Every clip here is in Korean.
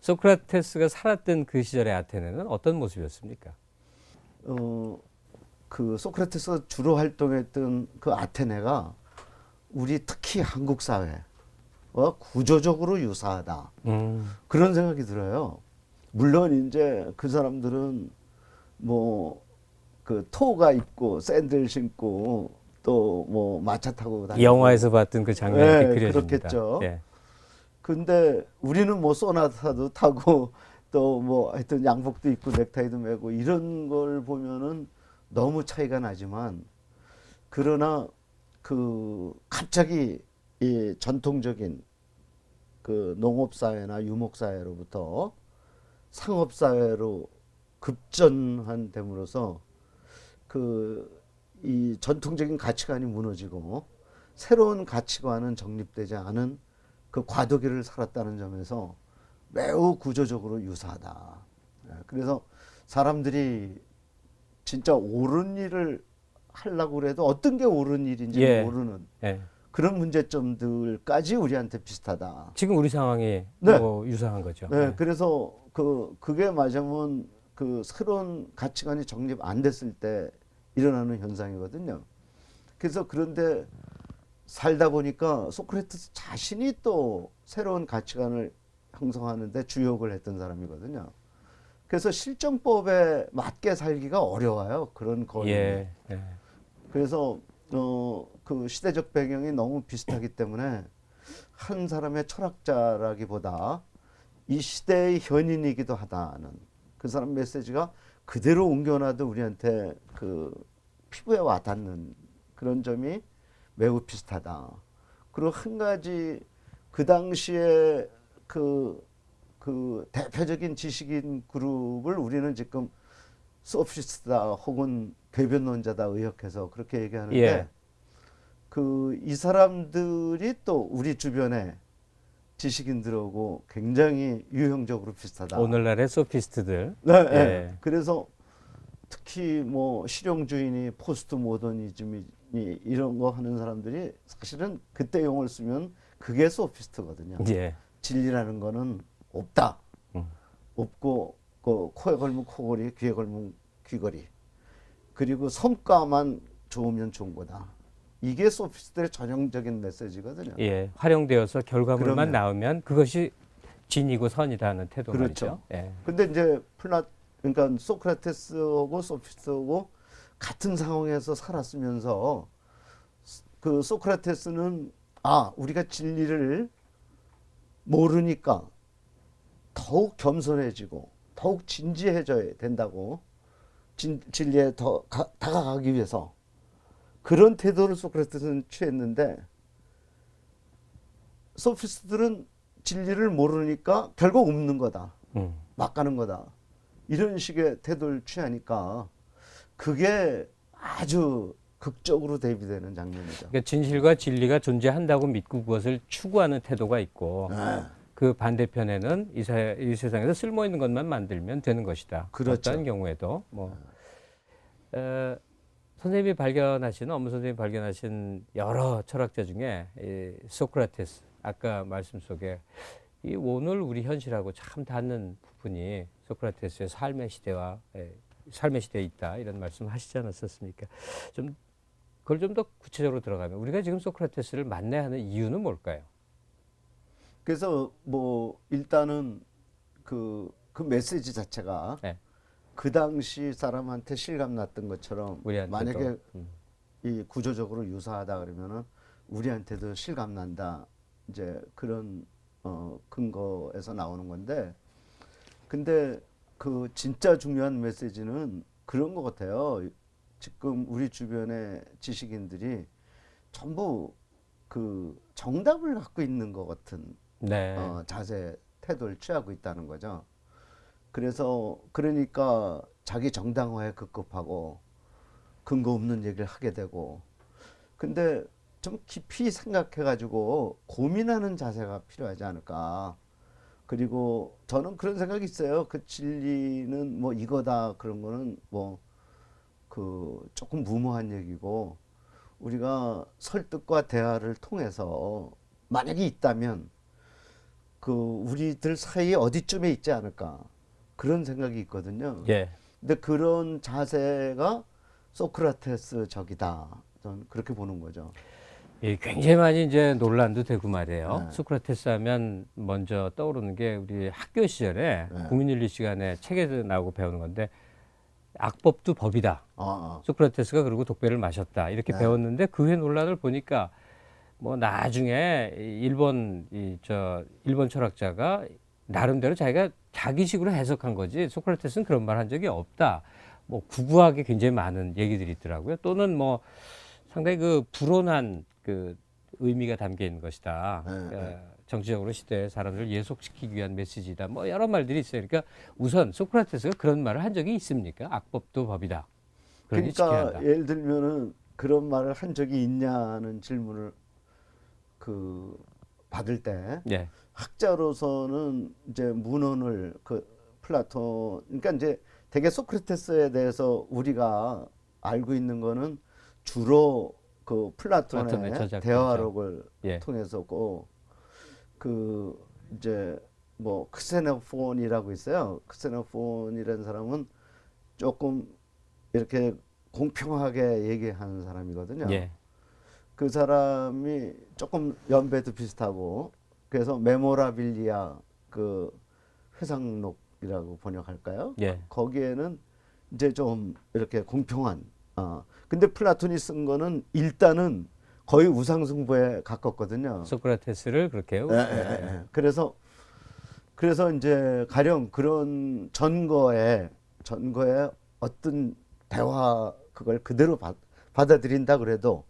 소크라테스가 살았던 그 시절의 아테네는 어떤 모습이었습니까? 그 소크라테스가 주로 활동했던 그 아테네가 우리 특히 한국 사회와 구조적으로 유사하다. 그런 생각이 들어요. 물론 이제 그 사람들은 뭐 그 토가 입고 샌들 신고 또 뭐 마차 타고 다니고 영화에서 봤던 그 장면이 이렇게 그려집니다. 그렇겠죠. 예. 근데 우리는 뭐 소나타도 타고 또 뭐 하여튼 양복도 입고 넥타이도 메고 이런 걸 보면은 너무 차이가 나지만 그러나 그 갑자기 이 전통적인 그 농업사회나 유목사회로부터 상업사회로 급전한 됨으로써 그 이 전통적인 가치관이 무너지고 새로운 가치관은 정립되지 않은 그 과도기를 살았다는 점에서 매우 구조적으로 유사하다. 그래서 사람들이 진짜 옳은 일을 하려고 그래도 어떤 게 옳은 일인지 예. 모르는 예. 그런 문제점들까지 우리한테 비슷하다. 지금 우리 상황이 네. 뭐 유사한 거죠. 네, 예. 그래서 그게 맞으면 그 새로운 가치관이 정립 안 됐을 때 일어나는 현상이거든요. 그래서 그런데 살다 보니까 소크라테스 자신이 또 새로운 가치관을 형성하는데 주역을 했던 사람이거든요. 그래서 실정법에 맞게 살기가 어려워요. 그런 거인이. 예. 예. 그래서 그 시대적 배경이 너무 비슷하기 때문에 한 사람의 철학자라기보다 이 시대의 현인이기도 하다는 그 사람 메시지가 그대로 옮겨놔도 우리한테 그 피부에 와닿는 그런 점이 매우 비슷하다. 그리고 한 가지 그 당시에 그 대표적인 지식인 그룹을 우리는 지금 소피스트다 혹은 궤변론자다 의역해서 그렇게 얘기하는데 예. 그 이 사람들이 또 우리 주변에 지식인들하고 굉장히 유형적으로 비슷하다. 오늘날의 소피스트들. 네, 예. 네. 그래서 특히 뭐 실용주의니 포스트 모더니즘이 이런 거 하는 사람들이 사실은 그때 용어를 쓰면 그게 소피스트거든요. 예. 진리라는 거는 없다. 음. 없고 그 코에 걸면 코걸이, 귀에 걸면 귀걸이. 그리고 성과만 좋으면 좋은 거다. 이게 소피스트의 전형적인 메시지거든요. 예. 활용되어서 결과물만 그럼요. 나오면 그것이 진이고 선이다는 태도 그렇죠. 말이죠. 예. 근데 이제 그러니까 소크라테스하고 소피스트하고 같은 상황에서 살았으면서 그 소크라테스는 우리가 진리를 모르니까 더욱 겸손해지고 더욱 진지해져야 된다고 진리에 더 다가가기 위해서 그런 태도를 소크라테스는 취했는데 소피스트들은 진리를 모르니까 결국 없는 거다. 막 가는 거다. 이런 식의 태도를 취하니까 그게 아주 극적으로 대비되는 장면이죠. 그러니까 진실과 진리가 존재한다고 믿고 그것을 추구하는 태도가 있고 그 반대편에는 이 세상에서 쓸모 있는 것만 만들면 되는 것이다. 그렇죠. 어떤 경우에도 뭐 선생님이 발견하신 업무 선생님이 발견하신 여러 철학자 중에 이 소크라테스 아까 말씀 속에 이 오늘 우리 현실하고 참 닿는 부분이 소크라테스의 삶의 시대에 있다 이런 말씀 하시지 않았었습니까? 좀 그걸 좀 더 구체적으로 들어가면 우리가 지금 소크라테스를 만나야 하는 이유는 뭘까요? 그래서 뭐 일단은 그 메시지 자체가 네, 그 당시 사람한테 실감 났던 것처럼 우리한테도 만약에 이 구조적으로 유사하다 그러면은 우리한테도 실감 난다. 이제 그런 근거에서 나오는 건데 근데 그 진짜 중요한 메시지는 그런 것 같아요. 지금 우리 주변의 지식인들이 전부 그 정답을 갖고 있는 것 같은 네, 자세, 태도를 취하고 있다는 거죠. 그래서 그러니까 자기 정당화에 급급하고 근거 없는 얘기를 하게 되고 근데 좀 깊이 생각해가지고 고민하는 자세가 필요하지 않을까. 그리고 저는 그런 생각이 있어요. 그 진리는 뭐 이거다 그런 거는 뭐 그 조금 무모한 얘기고 우리가 설득과 대화를 통해서 만약에 있다면 그 우리들 사이에 어디쯤에 있지 않을까 그런 생각이 있거든요. 예. 근데 그런 자세가 소크라테스 적이다. 저는 그렇게 보는 거죠. 예, 굉장히 많이 이제 논란도 되고 말이에요. 네. 소크라테스 하면 먼저 떠오르는 게 우리 학교 시절에 네. 국민윤리 시간에 책에서 나오고 배우는 건데 악법도 법이다. 아, 소크라테스가 그리고 독배를 마셨다. 이렇게 네. 배웠는데 그 후에 논란을 보니까 뭐 나중에 일본 철학자가 나름대로 자기가 자기식으로 해석한 거지 소크라테스는 그런 말 한 적이 없다. 뭐 구구하게 굉장히 많은 얘기들이 있더라고요. 또는 뭐 상당히 그 불온한 그 의미가 담겨 있는 것이다. 네. 정치적으로 시대의 사람들을 예속시키기 위한 메시지다. 뭐 여러 말들이 있어요. 그러니까 우선 소크라테스가 그런 말을 한 적이 있습니까? 악법도 법이다. 그러니 지켜야 그러니까 한다. 예를 들면은 그런 말을 한 적이 있냐는 질문을 그 받을 때 예, 학자로서는 이제 문헌을 그 플라톤 그러니까 이제 되게 소크라테스에 대해서 우리가 알고 있는 거는 주로 그 플라톤의 플라톤의 저작들이죠. 대화록을 예, 통해서고 그 이제 뭐 크세노폰이라고 있어요. 크세노폰이라는 사람은 조금 이렇게 공평하게 얘기하는 사람이거든요. 예, 그 사람이 조금 연배도 비슷하고 그래서 메모라빌리아 그 회상록이라고 번역할까요? 예. 거기에는 이제 좀 이렇게 공평한 근데 플라톤이 쓴 거는 일단은 거의 우상숭배에 가깝거든요. 소크라테스를 그렇게 해요. 그래서 이제 가령 그런 전거에 어떤 대화 그걸 그대로 받아들인다 그래도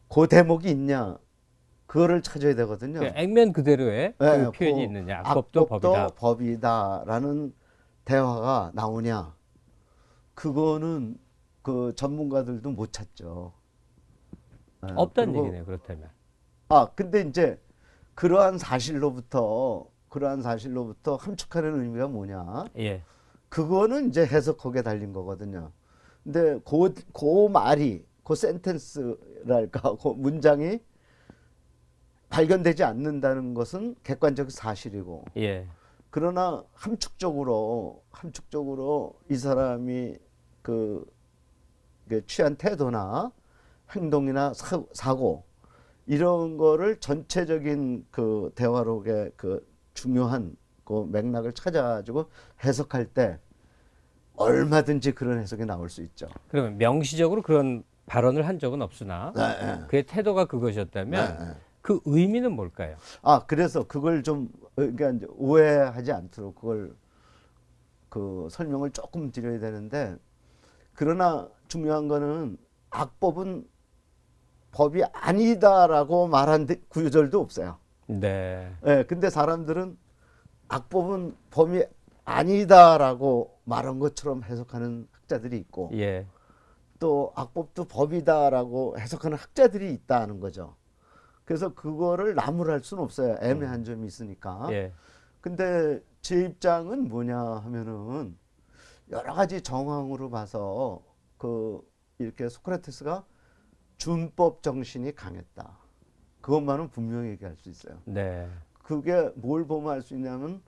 그 대목이 있냐 그거를 찾아야 되거든요. 그 액면 그대로의 그 예, 표현이 그 있느냐. 악법도 법이다. 법이다라는 대화가 나오냐 그거는 그 전문가들도 못 찾죠. 예, 없다는 그리고 얘기네요. 그렇다면. 근데 이제 그러한 사실로부터 함축하는 의미가 뭐냐? 예, 그거는 이제 해석하게 달린 거거든요. 근데 그 말이, 그 센텐스랄까, 그 문장이 발견되지 않는다는 것은 객관적 사실이고, 예, 그러나 함축적으로 이 사람이 그 취한 태도나 행동이나 사고 이런 거를 전체적인 그 대화록의 그 중요한 그 맥락을 찾아가지고 해석할 때 얼마든지 그런 해석이 나올 수 있죠. 그러면 명시적으로 그런 발언을 한 적은 없으나 그의 태도가 그것이었다면 네. 그 의미는 뭘까요? 그래서 그걸 좀 그러니까 이제 오해하지 않도록 그걸 그 설명을 조금 드려야 되는데 그러나 중요한 거는 악법은 법이 아니다라고 말한 구절도 없어요. 네, 예, 근데 사람들은 악법은 법이 아니다라고 말한 것처럼 해석하는 학자들이 있고 예, 또 악법도 법이다라고 해석하는 학자들이 있다는 거죠. 그래서 그거를 나무랄 수는 없어요. 애매한 점이 있으니까. 예, 근데 제 입장은 뭐냐 하면은 여러 가지 정황으로 봐서 이렇게 소크라테스가 준법 정신이 강했다. 그것만은 분명히 얘기할 수 있어요. 네, 그게 뭘 보면 알 수 있냐면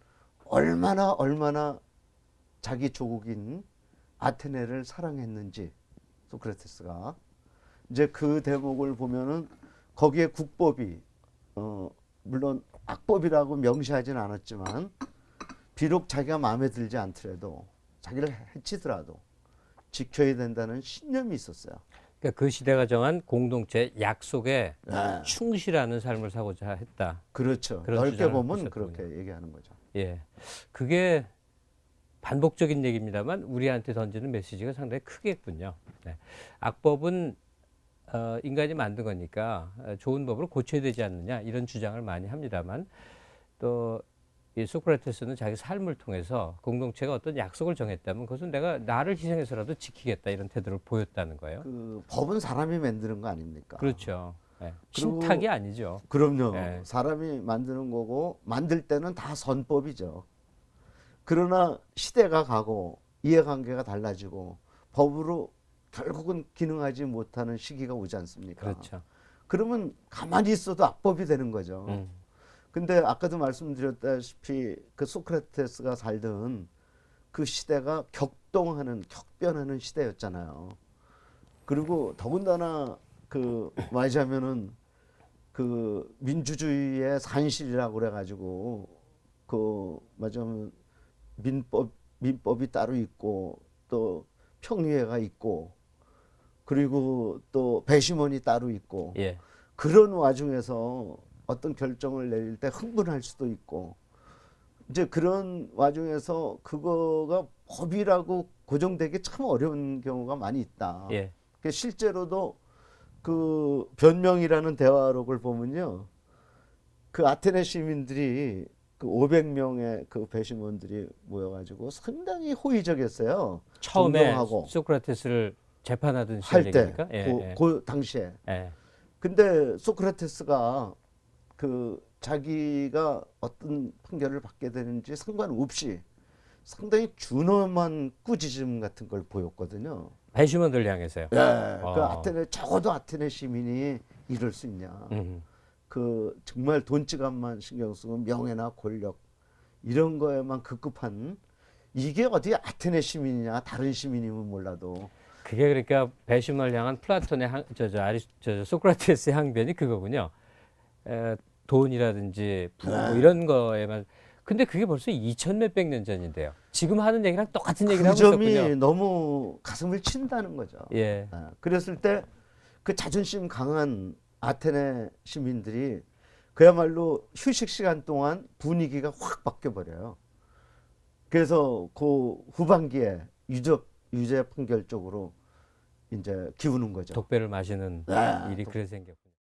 얼마나 자기 조국인 아테네를 사랑했는지 소크라테스가 이제 그 대목을 보면은 거기에 국법이 물론 악법이라고 명시하지는 않았지만 비록 자기가 마음에 들지 않더라도 자기를 해치더라도 지켜야 된다는 신념이 있었어요. 그러니까 그 시대가 정한 공동체 약속에 네. 충실하는 삶을 사고자 했다. 그렇죠. 그런 넓게 주장을 보면 하셨군요. 그렇게 얘기하는 거죠. 예, 그게 반복적인 얘기입니다만 우리한테 던지는 메시지가 상당히 크겠군요. 네. 악법은 인간이 만든 거니까 좋은 법으로 고쳐야 되지 않느냐 이런 주장을 많이 합니다만 또 이 소크라테스는 자기 삶을 통해서 공동체가 어떤 약속을 정했다면 그것은 내가 나를 희생해서라도 지키겠다 이런 태도를 보였다는 거예요. 그 법은 사람이 만드는 거 아닙니까? 그렇죠. 예. 그리고 신탁이 아니죠. 그럼요. 예. 사람이 만드는 거고 만들 때는 다 선법이죠. 그러나 시대가 가고 이해관계가 달라지고 법으로 결국은 기능하지 못하는 시기가 오지 않습니까? 그렇죠. 그러면 가만히 있어도 악법이 되는 거죠. 음. 근데 아까도 말씀드렸다시피 그 소크라테스가 살던 그 시대가 격변하는 시대였잖아요. 그리고 더군다나 그 말하자면은 그 민주주의의 산실이라고 그래가지고 그 말하자면 민법이 따로 있고 또 평의회가 있고 그리고 또 배심원이 따로 있고 예. 그런 와중에서 어떤 결정을 내릴 때 흥분할 수도 있고 이제 그런 와중에서 그거가 법이라고 고정되기 참 어려운 경우가 많이 있다. 예. 그 실제로도 그 변명이라는 대화록을 보면요, 그 아테네 시민들이 그 500명의 그 배심원들이 모여가지고 상당히 호의적이었어요. 처음에 존경하고 소크라테스를 재판하던 시절 할 때, 얘기입니까? 예. 그 당시에. 예. 근데 소크라테스가 그 자기가 어떤 판결을 받게 되는지 상관없이 상당히 준엄한 꾸짖음 같은 걸 보였거든요. 배심원들 향해서요. 예, 그 어. 적어도 아테네 시민이 이럴 수 있냐. 그 정말 돈지갑만 신경 쓰고 명예나 권력 이런 거에만 급급한 이게 어디 아테네 시민이냐 다른 시민이면 몰라도 그게 그러니까 배심원을 향한 플라톤의 소크라테스의 항변이 그거군요. 돈이라든지 부뭐 이런 거에만. 근데 그게 벌써 2000 몇백 년 전인데요. 지금 하는 얘기랑 똑같은 얘기를 그 하고 점이 있었군요. 너무 가슴을 친다는 거죠. 예. 그랬을 때 그 자존심 강한 아테네 시민들이 그야말로 휴식 시간 동안 분위기가 확 바뀌어 버려요. 그래서 그 후반기에 유죄 판결 쪽으로 이제 기우는 거죠. 독배를 마시는 네, 일이 그래 생겼고.